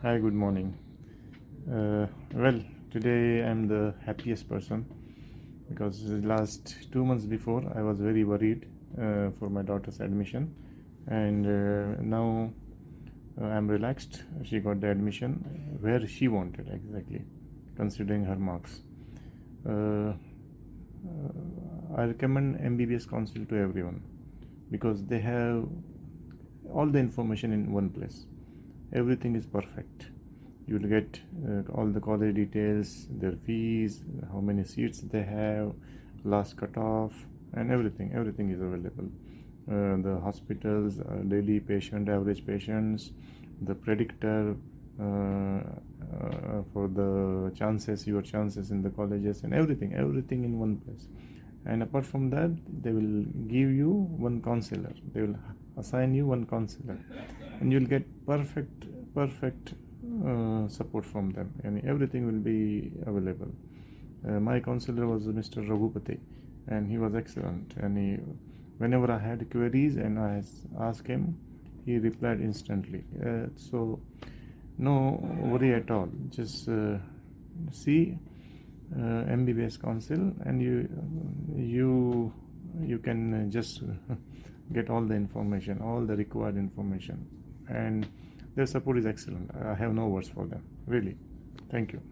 Hi, good morning. Well, today I'm the happiest person because the last 2 months before I was very worried for my daughter's admission, and now I'm relaxed. She got the admission where she wanted exactly, considering her marks. I recommend MBBS Council to everyone because they have all the information in one place. Everything is perfect. You will get all the college details, their fees, how many seats they have, last cutoff, and everything is available. The hospitals, daily patient, average patients, the predictor for the chances, your chances in the colleges, and everything in one place. And apart from that, they will give you one counselor. They will assign you one counselor, and you'll get perfect support from them, and everything will be available. My counselor was Mr. Ragupathy, and he was excellent. And whenever I had queries and I asked him, he replied instantly. So no worry at all. Just see MBBS Council, and you can just get all the information, all the required information, and their support is excellent. I have no words for them, really. Thank you.